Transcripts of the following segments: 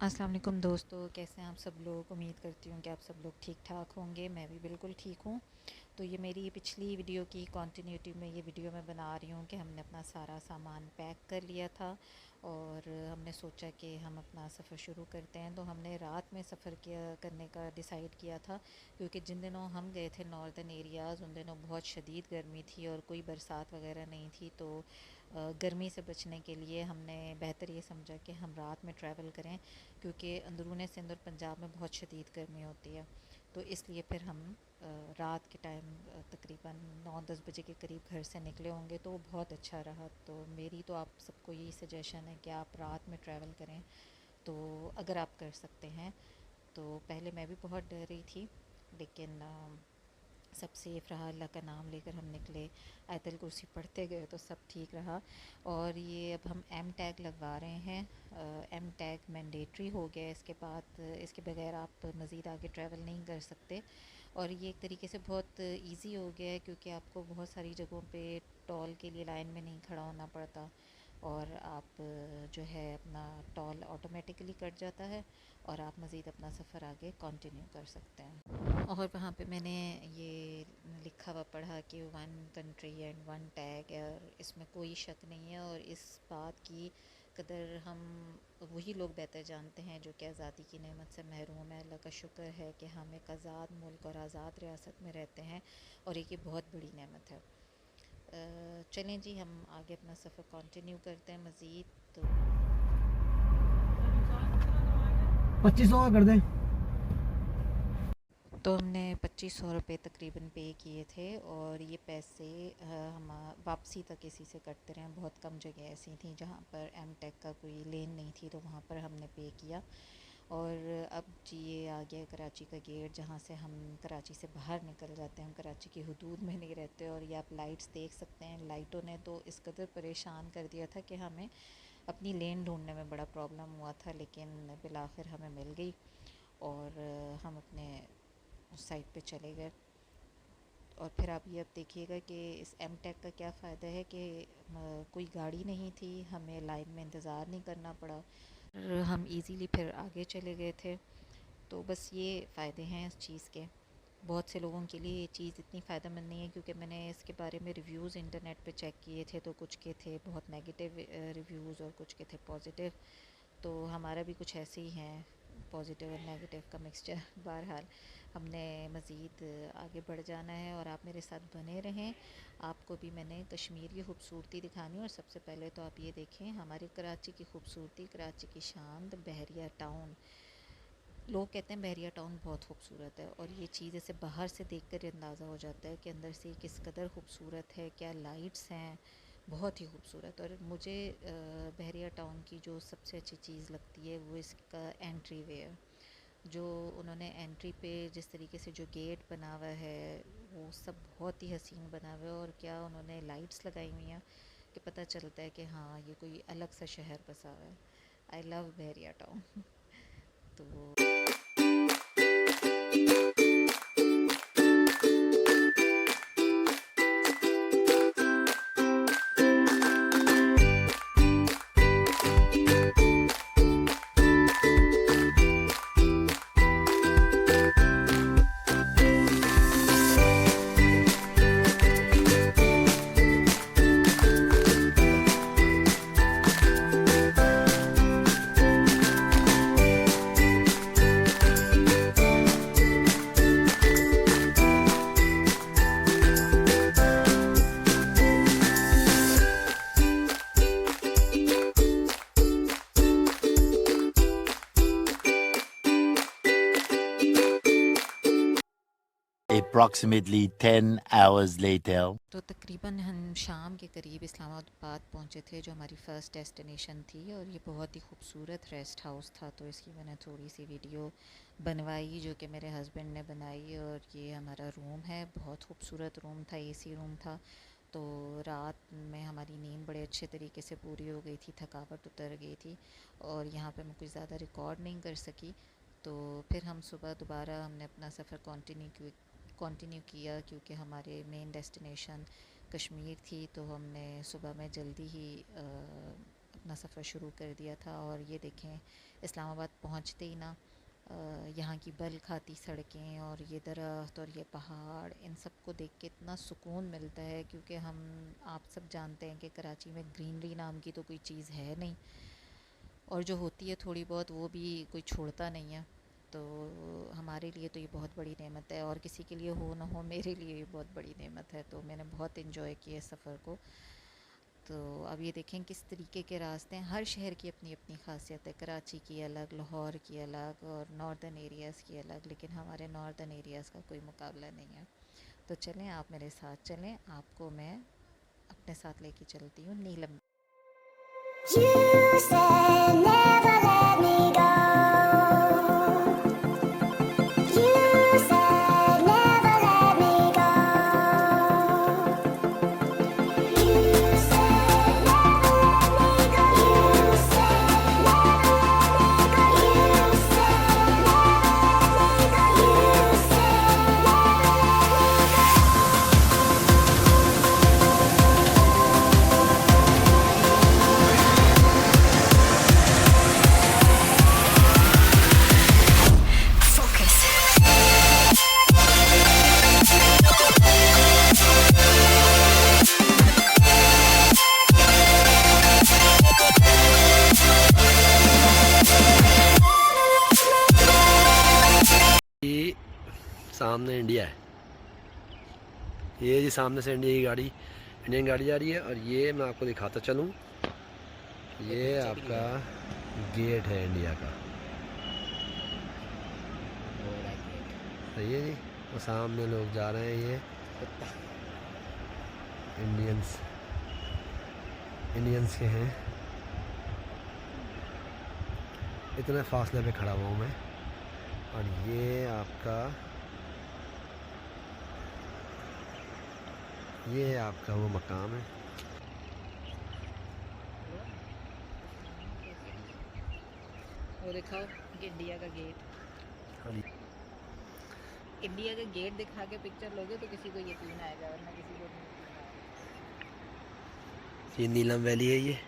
अस्सलाम वालेकुम दोस्तों, कैसे हैं आप सब लोग। उम्मीद करती हूँ कि आप सब लोग ठीक ठाक होंगे। मैं भी बिल्कुल ठीक हूँ। तो ये मेरी पिछली वीडियो की कंटिन्यूटी में ये वीडियो मैं बना रही हूँ कि हमने अपना सारा सामान पैक कर लिया था और हमने सोचा कि हम अपना सफ़र शुरू करते हैं। तो हमने रात में सफ़र किया करने का डिसाइड किया था, क्योंकि जिन दिनों हम गए थे नॉर्दर्न एरियाज़ उन दिनों बहुत शदीद गर्मी थी और कोई बरसात वगैरह नहीं थी। तो गर्मी से बचने के लिए हमने बेहतर ये समझा कि हम रात में ट्रैवल करें, क्योंकि अंदरूनी सिंध और पंजाब में बहुत शदीद गर्मी होती है। तो इसलिए फिर हम रात के टाइम तकरीबन 9-10 बजे के करीब घर से निकले होंगे, तो बहुत अच्छा रहा। तो मेरी तो आप सबको यही सजेशन है कि आप रात में ट्रैवल करें, तो अगर आप कर सकते हैं। तो पहले मैं भी बहुत डर रही थी, लेकिन सब सेफ़ रहा। अल्लाह का नाम लेकर हम निकले, आयतल कुर्सी पढ़ते गए, तो सब ठीक रहा। और ये अब हम एम टैग लगवा रहे हैं। एम टैग मैंडेटरी हो गया, इसके बाद इसके बगैर आप मज़ीद आगे ट्रैवल नहीं कर सकते। और ये एक तरीके से बहुत इजी हो गया है, क्योंकि आपको बहुत सारी जगहों पे टॉल के लिए लाइन में नहीं खड़ा होना पड़ता, और आप जो है अपना टॉल ऑटोमेटिकली कट जाता है और आप मज़ीद अपना सफ़र आगे कंटिन्यू कर सकते हैं। और वहाँ पे मैंने ये लिखा हुआ पढ़ा कि one country and one tag, और इसमें कोई शक नहीं है। और इस बात की कदर हम वही लोग बेहतर जानते हैं जो कि आज़ादी की नेमत से महरूम है। अल्लाह का शुक्र है कि हम एक आज़ाद मुल्क और आज़ाद रियासत में रहते हैं, और एक ये बहुत बड़ी नेमत है। चलें जी, हम आगे अपना सफ़र कंटिन्यू करते हैं मज़ीद। तो 2500 का कर दें। तो हमने 2500 रुपये तकरीबन पे किए थे, और ये पैसे हम वापसी तक इसी से कटते रहे। बहुत कम जगह ऐसी थी जहाँ पर एम टेक का कोई लेन नहीं थी, तो वहाँ पर हमने पे किया। और अब जी ये आ गया कराची का गेट, जहाँ से हम कराची से बाहर निकल जाते हैं। हम कराची की हदूद में नहीं रहते। और ये आप लाइट्स देख सकते हैं, लाइटों ने तो इस कदर परेशान कर दिया था कि हमें अपनी लेन ढूंढने में बड़ा प्रॉब्लम हुआ था, लेकिन बिलाखिर हमें मिल गई और हम अपने उस साइड पे चले गए। और फिर आप ये अब देखिएगा कि इस एम टेक का क्या फ़ायदा है कि कोई गाड़ी नहीं थी, हमें लाइन में इंतज़ार नहीं करना पड़ा, और हम इजीली फिर आगे चले गए थे। तो बस ये फ़ायदे हैं इस चीज़ के। बहुत से लोगों के लिए ये चीज़ इतनी फ़ायदेमंद नहीं है, क्योंकि मैंने इसके बारे में रिव्यूज़ इंटरनेट पे चेक किए थे, तो कुछ के थे बहुत नेगेटिव रिव्यूज़ और कुछ के थे पॉजिटिव। तो हमारा भी कुछ ऐसे ही हैं, पॉजिटिव और नेगेटिव का मिक्सचर। बहरहाल हमने मज़ीद आगे बढ़ जाना है, और आप मेरे साथ बने रहें। आपको भी मैंने कश्मीर की खूबसूरती दिखानी है। और सबसे पहले तो आप ये देखें हमारी कराची की खूबसूरती, कराची की शान, द बहरिया टाउन। लोग कहते हैं बहरिया टाउन बहुत खूबसूरत है, और ये चीज़ ऐसे बाहर से देखकर अंदाज़ा हो जाता है कि अंदर से ये किस कदर खूबसूरत है, क्या लाइट्स हैं, बहुत ही खूबसूरत। और मुझे बहरिया टाउन की जो सबसे अच्छी चीज़ लगती है वो इसका एंट्री वे है। जो उन्होंने एंट्री पे जिस तरीके से जो गेट बना हुआ है, वो सब बहुत ही हसीन बना हुआ है। और क्या उन्होंने लाइट्स लगाई हुई हैं कि पता चलता है कि हाँ ये कोई अलग सा शहर बसा हुआ है। I love Bahria town. तो Approximately 10 hours later. तो तकरीबन हम शाम के करीब इस्लामाबाद पहुँचे थे, जो हमारी फ़र्स्ट डेस्टिनेशन थी। और ये बहुत ही खूबसूरत रेस्ट हाउस था, तो इसकी मैंने थोड़ी सी वीडियो बनवाई, जो कि मेरे हस्बैंड ने बनाई। और ये हमारा रूम है, बहुत खूबसूरत रूम था, एसी रूम था। तो रात में हमारी नींद बड़े अच्छे तरीके से पूरी हो गई थी, थकावट उतर गई थी। और यहाँ पे मैं कुछ ज़्यादा रिकॉर्ड नहीं कर सकी। तो फिर हम सुबह दोबारा हमने अपना सफ़र कंटिन्यू किया, क्योंकि हमारे मेन डेस्टिनेशन कश्मीर थी। तो हमने सुबह में जल्दी ही अपना सफ़र शुरू कर दिया था। और ये देखें, इस्लामाबाद पहुँचते ही ना यहाँ की बल खाती सड़कें और ये दरख्त और ये पहाड़, इन सब को देख के इतना सुकून मिलता है, क्योंकि आप सब जानते हैं कि कराची में ग्रीनरी नाम की तो कोई चीज़ है नहीं, और जो होती है थोड़ी बहुत वो भी कोई छोड़ता नहीं है। तो हमारे लिए तो ये बहुत बड़ी नेमत है, और किसी के लिए हो ना हो, मेरे लिए ये बहुत बड़ी नेमत है। तो मैंने बहुत इन्जॉय किया इस सफ़र को। तो अब ये देखें किस तरीके के रास्ते हैं। हर शहर की अपनी अपनी ख़ासियत है, कराची की अलग, लाहौर की अलग, और नॉर्दर्न एरियाज़ की अलग, लेकिन हमारे नॉर्दर्न एरियाज़ का कोई मुकाबला नहीं है। तो चलें, आप मेरे साथ चलें, आपको मैं अपने साथ लेके चलती हूँ नीलम। You said never let me go. You said never let me go. You said never let me go. You said never let me go. You said never let me go. You said ये सामने India है। ये जी सामने से Indian गाड़ी जा रही है। और ये मैं आपको दिखाता चलूँ, ये आपका गेट है इंडिया का। सही है जी। वो सामने लोग जा रहे हैं, ये इंडियंस के हैं। इतने फासले पे खड़ा हुआ हूँ मैं। और ये आपका वो मकाम है। वो दिखाओ इंडिया का गेट। हाँ जी। इंडिया का गेट दिखा के पिक्चर लोगे तो किसी को यकीन आएगा, वरना किसी को नहीं यकीन आएगा। ये नीलम वैली है ये।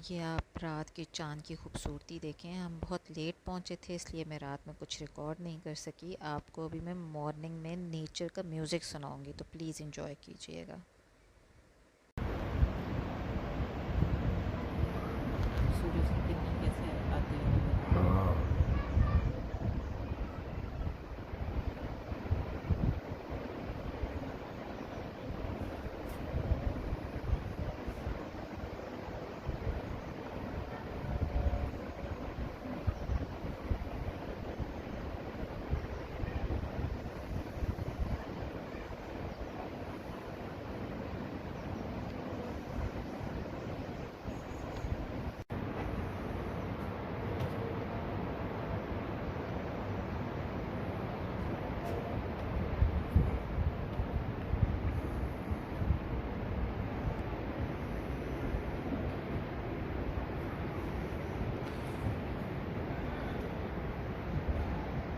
ये आप रात के चाँद की खूबसूरती देखें। हम बहुत लेट पहुँचे थे, इसलिए मैं रात में कुछ रिकॉर्ड नहीं कर सकी। आपको अभी मैं मॉर्निंग में नेचर का म्यूज़िक सुनाऊंगी, तो प्लीज़ एंजॉय कीजिएगा। सूरज की किरणें कैसे आती हैं।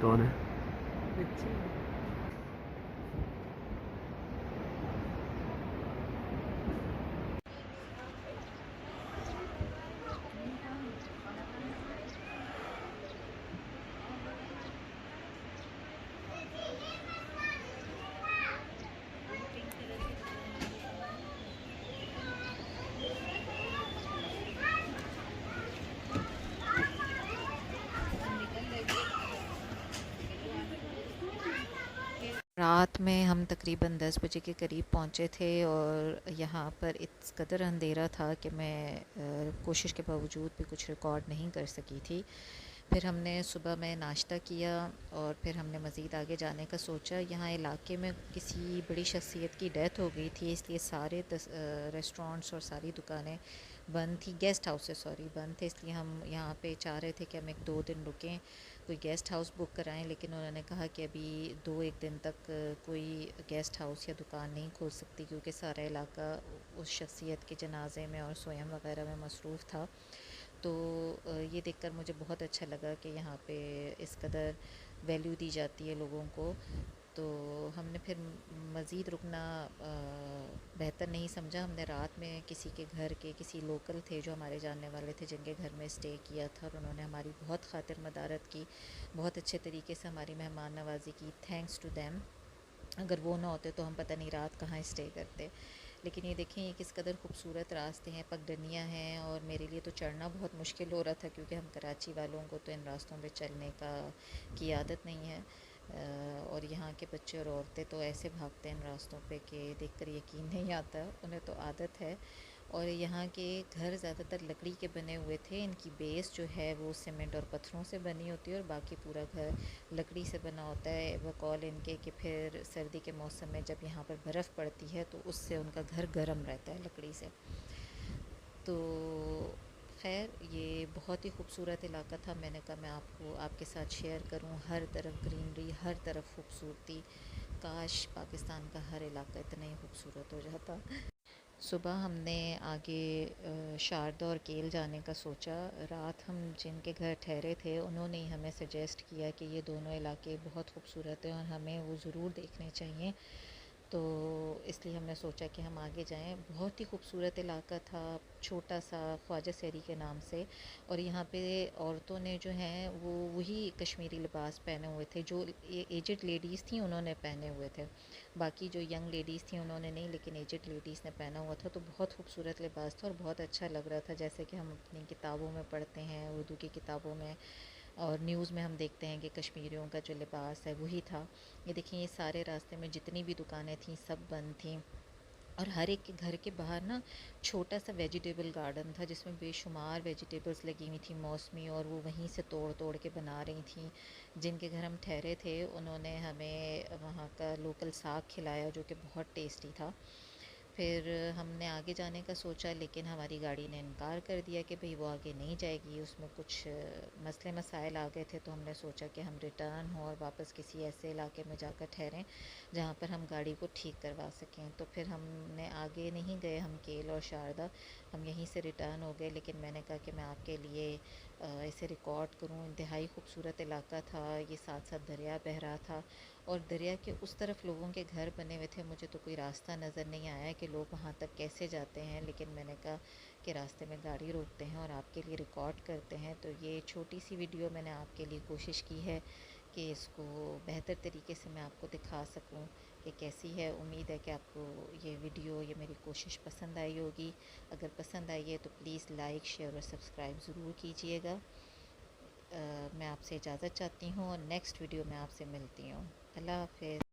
कौन है? रात में हम तकरीबन 10 बजे के करीब पहुँचे थे, और यहाँ पर इस कदर अंधेरा था कि मैं कोशिश के बावजूद भी कुछ रिकॉर्ड नहीं कर सकी थी। फिर हमने सुबह में नाश्ता किया और फिर हमने मज़ीद आगे जाने का सोचा। यहाँ इलाके में किसी बड़ी शख्सियत की डेथ हो गई थी, इसलिए सारे रेस्टोरेंट्स और सारी दुकानें बंद थी, गेस्ट हाउसेस बंद थे। इसलिए हम यहाँ पे चाह रहे थे कि हम 1-2 दिन रुकें। कोई गेस्ट हाउस बुक कराएं, लेकिन उन्होंने कहा कि अभी 2-1 दिन तक कोई गेस्ट हाउस या दुकान नहीं खोल सकती, क्योंकि सारा इलाका उस शख्सियत के जनाजे में और सोयम वगैरह में मसरूफ़ था। तो ये देखकर मुझे बहुत अच्छा लगा कि यहाँ पे इस कदर वैल्यू दी जाती है लोगों को। तो हमने फिर मज़ीद रुकना बेहतर नहीं समझा। हमने रात में किसी के घर के किसी लोकल थे जो हमारे जानने वाले थे, जिनके घर में स्टे किया था, और उन्होंने हमारी बहुत खातिर मदारत की, बहुत अच्छे तरीके से हमारी मेहमान नवाज़ी की। Thanks to them. अगर वो ना होते तो हम पता नहीं रात कहाँ स्टे करते। लेकिन ये देखें ये किस कदर खूबसूरत रास्ते हैं, पगडंडियाँ हैं, और मेरे लिए तो चढ़ना बहुत मुश्किल हो रहा था, क्योंकि हम कराची वालों को तो इन रास्तों पे चलने की आदत नहीं है। और यहाँ के बच्चे और औरतें तो ऐसे भागते हैं इन रास्तों पे कि देखकर यकीन नहीं आता, उन्हें तो आदत है। और यहाँ के घर ज़्यादातर लकड़ी के बने हुए थे। इनकी बेस जो है वो सीमेंट और पत्थरों से बनी होती है, और बाकी पूरा घर लकड़ी से बना होता है, बकौल इनके कि फिर सर्दी के मौसम में जब यहाँ पर बर्फ़ पड़ती है तो उससे उनका घर गर्म रहता है लकड़ी से। तो खैर ये बहुत ही खूबसूरत इलाका था। मैंने कहा मैं आपको आपके साथ शेयर करूं। हर तरफ ग्रीनरी, हर तरफ खूबसूरती। काश पाकिस्तान का हर इलाका इतना ही खूबसूरत हो जाता। सुबह हमने आगे शारदा और केल जाने का सोचा। रात हम जिनके घर ठहरे थे उन्होंने ही हमें सजेस्ट किया कि ये दोनों इलाके बहुत खूबसूरत हैं और हमें वो ज़रूर देखने चाहिए। तो इसलिए हमने सोचा कि हम आगे जाएं। बहुत ही खूबसूरत इलाका था, छोटा सा, ख्वाजा सैरी के नाम से। और यहाँ पे औरतों ने जो हैं वो वही कश्मीरी लिबास पहने हुए थे जो एजड लेडीज़ थी उन्होंने पहने हुए थे। बाकी जो यंग लेडीज़ थी उन्होंने नहीं, लेकिन एजड लेडीज़ ने पहना हुआ था। तो बहुत खूबसूरत लिबास था और बहुत अच्छा लग रहा था, जैसे कि हम अपनी किताबों में पढ़ते हैं, उर्दू की किताबों में और न्यूज़ में हम देखते हैं कि कश्मीरियों का जो लिबास है वही था। ये देखिए ये सारे रास्ते में जितनी भी दुकानें थीं सब बंद थीं। और हर एक के घर के बाहर ना छोटा सा वेजिटेबल गार्डन था, जिसमें बेशुमार वेजिटेबल्स लगी हुई थी मौसमी, और वो वहीं से तोड़ तोड़ के बना रही थी। जिनके घर हम ठहरे थे उन्होंने हमें वहाँ का लोकल साग खिलाया जो कि बहुत टेस्टी था। फिर हमने आगे जाने का सोचा, लेकिन हमारी गाड़ी ने इनकार कर दिया कि भाई वो आगे नहीं जाएगी, उसमें कुछ मसले मसाइल आ गए थे। तो हमने सोचा कि हम रिटर्न हों और वापस किसी ऐसे इलाके में जाकर ठहरें जहाँ पर हम गाड़ी को ठीक करवा सकें। तो फिर हमने आगे नहीं गए, हम केल और शारदा, हम यहीं से रिटर्न हो गए। लेकिन मैंने कहा कि मैं आपके लिए इसे रिकॉर्ड करूं। इंतहाई खूबसूरत इलाका था, ये साथ साथ दरिया बह रहा था, और दरिया के उस तरफ लोगों के घर बने हुए थे। मुझे तो कोई रास्ता नज़र नहीं आया कि लोग वहाँ तक कैसे जाते हैं, लेकिन मैंने कहा कि रास्ते में गाड़ी रोकते हैं और आपके लिए रिकॉर्ड करते हैं। तो ये छोटी सी वीडियो मैंने आपके लिए कोशिश की है कि इसको बेहतर तरीके से मैं आपको दिखा सकूं कि कैसी है। उम्मीद है कि आपको ये वीडियो, ये मेरी कोशिश पसंद आई होगी। अगर पसंद आई है तो प्लीज़ लाइक, शेयर और सब्सक्राइब ज़रूर कीजिएगा। मैं आपसे इजाज़त चाहती हूँ और नेक्स्ट वीडियो में आपसे मिलती हूँ। अल्लाह हाफ़िज़।